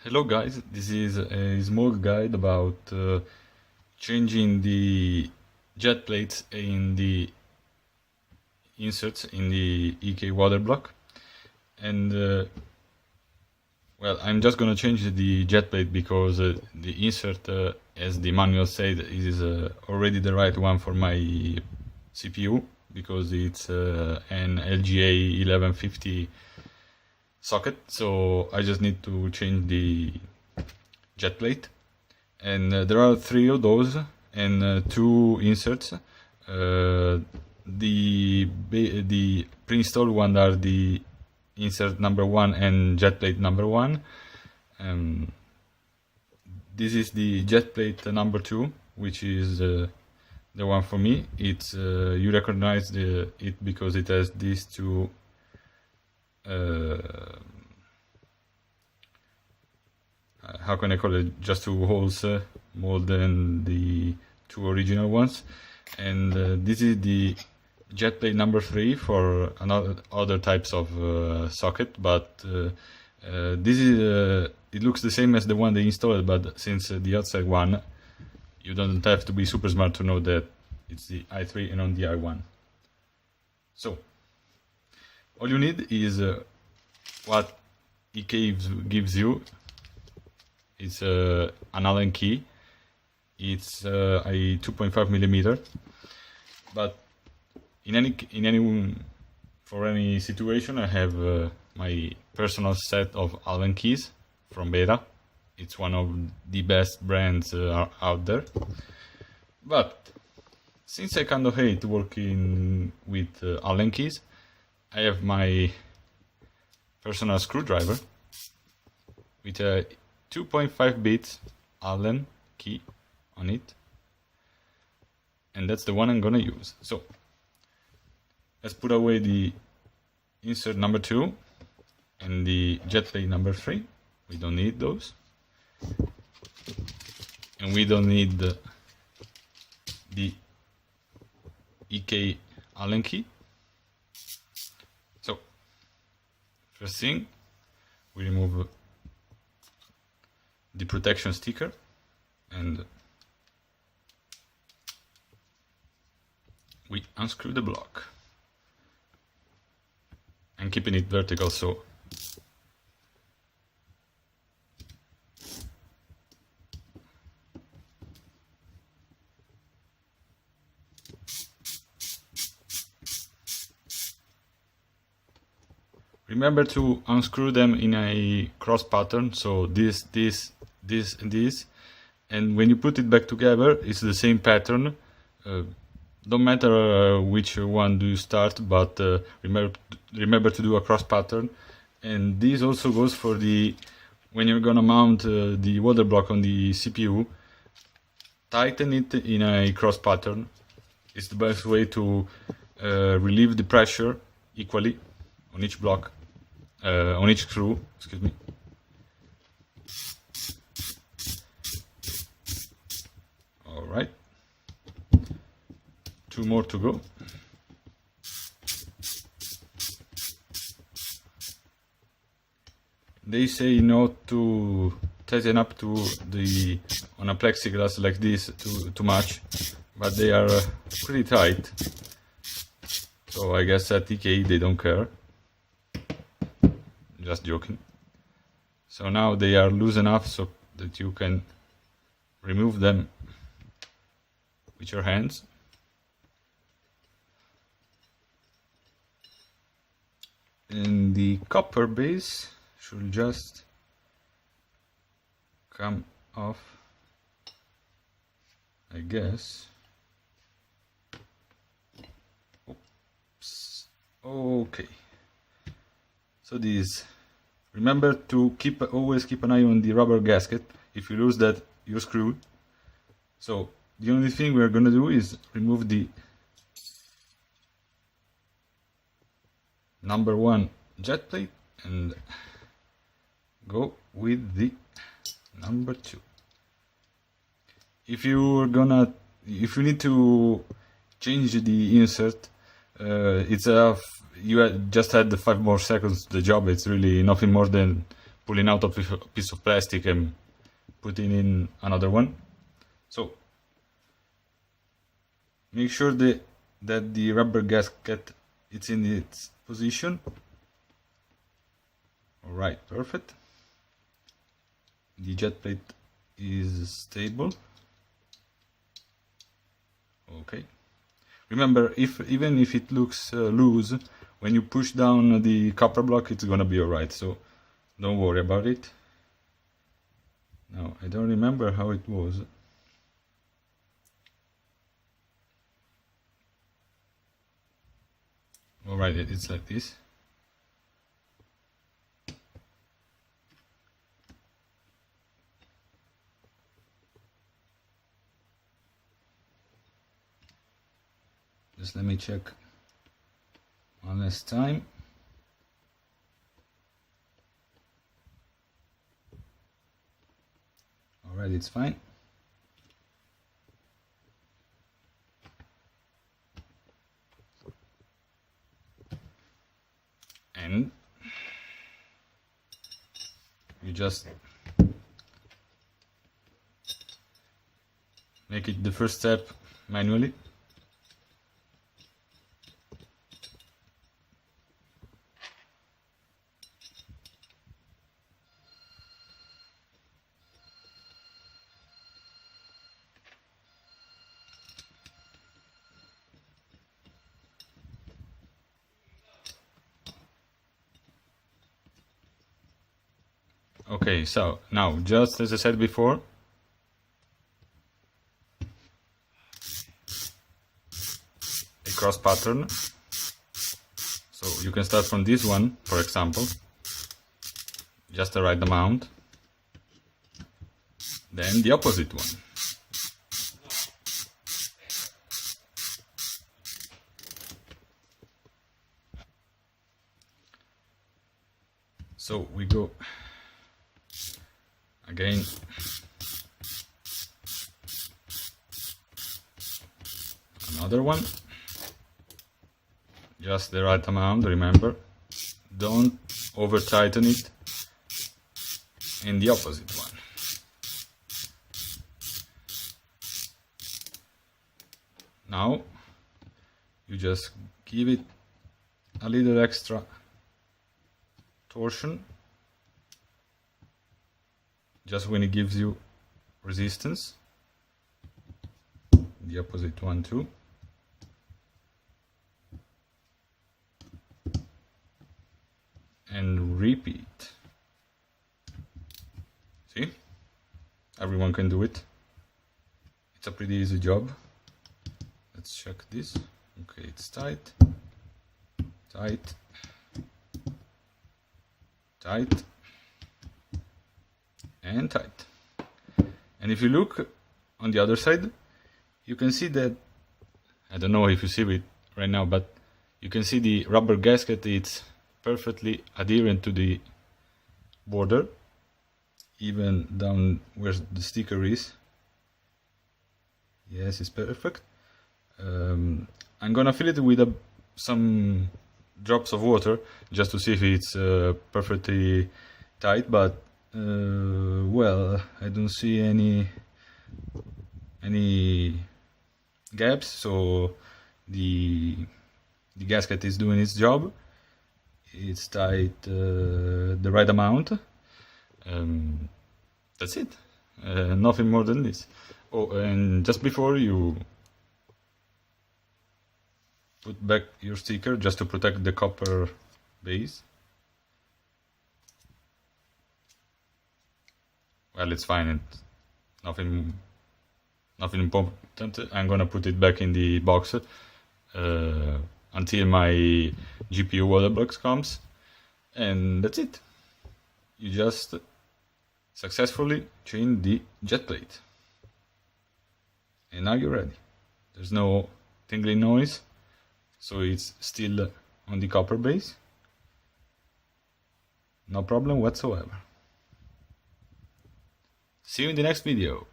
Hello guys, this is a small guide about changing the jet plates in the inserts in the EK water block. And well, I'm just gonna change the jet plate because the insert, as the manual said, is already the right one for my CPU, because it's an LGA 1150 socket, so I just need to change the jet plate. And there are 3 of those and 2 inserts. The pre-installed one are the insert number 1 and jet plate number 1. This is the jet plate number 2, which is the one for me. It's you recognize it because it has these 2 how can I call it, just 2 holes more than the 2 original ones. And this is the jet plate number 3 for other types of socket, but this is it looks the same as the one they installed, but since the outside one, you don't have to be super smart to know that it's the i3 and on the i1. So all you need is what EK gives you. It's an Allen key. It's a 2.5 millimeter. But for any situation, I have my personal set of Allen keys from Beta. It's one of the best brands out there. But since I kind of hate working with Allen keys, I have my personal screwdriver with a 2.5 bit Allen key on it, and that's the one I'm gonna use. So let's put away the insert number 2 and the jet plate number 3. We don't need those, and we don't need the EK Allen key. So first thing, we remove the protection sticker and we unscrew the block and keeping it vertical, so remember to unscrew them in a cross pattern, so this, and this, and when you put it back together, it's the same pattern. Don't matter which one do you start, but remember to do a cross pattern. And this also goes for when you're gonna mount the water block on the CPU. Tighten it in a cross pattern. It's the best way to relieve the pressure equally on each block, on each screw, excuse me. Alright, 2 more to go. They say not to tighten up on a plexiglass like this too much, but they are pretty tight. So I guess at EK they don't care. Just joking. So now they are loose enough so that you can remove them with your hands. And the copper base should just come off, I guess. Oops. Okay. So this, remember to always keep an eye on the rubber gasket. If you lose that, you're screwed. So the only thing we're gonna do is remove the number 1 jet plate and go with the number 2. If you need to change the insert, you just had the 5 more seconds to the job. It's really nothing more than pulling out of a piece of plastic and putting in another one. So make sure that the rubber gasket is in its position. Alright, perfect. The jet plate is stable. Okay. Remember, even if it looks loose, when you push down the copper block, it's gonna be alright, so don't worry about it. Now, I don't remember how it was. Alright, it's like this. Just let me check one last time. Alright, it's fine. And you just make it the first step manually. Okay, so now, just as I said before, a cross pattern. So you can start from this one, for example, just the right amount, then the opposite one. So we go again, another one, just the right amount, remember, don't over tighten it, and the opposite one. Now you just give it a little extra torsion, just when it gives you resistance. The opposite one too. And repeat. See? Everyone can do it. It's a pretty easy job. Let's check this. Okay, it's tight. Tight. Tight. And tight. And if you look on the other side, you can see that, I don't know if you see it right now, but you can see the rubber gasket, it's perfectly adherent to the border, even down where the sticker is. Yes, it's perfect. I'm gonna fill it with some drops of water just to see if it's perfectly tight, but well, I don't see any gaps, so the gasket is doing its job. It's tight the right amount. That's it. Nothing more than this. Oh, and just before you put back your sticker, just to protect the copper base. Well, it's fine, and nothing important. I'm gonna put it back in the box until my GPU water box comes, and that's it. You just successfully chain the jet plate, and now you're ready. There's no tingling noise, so it's still on the copper base. No problem whatsoever. See you in the next video.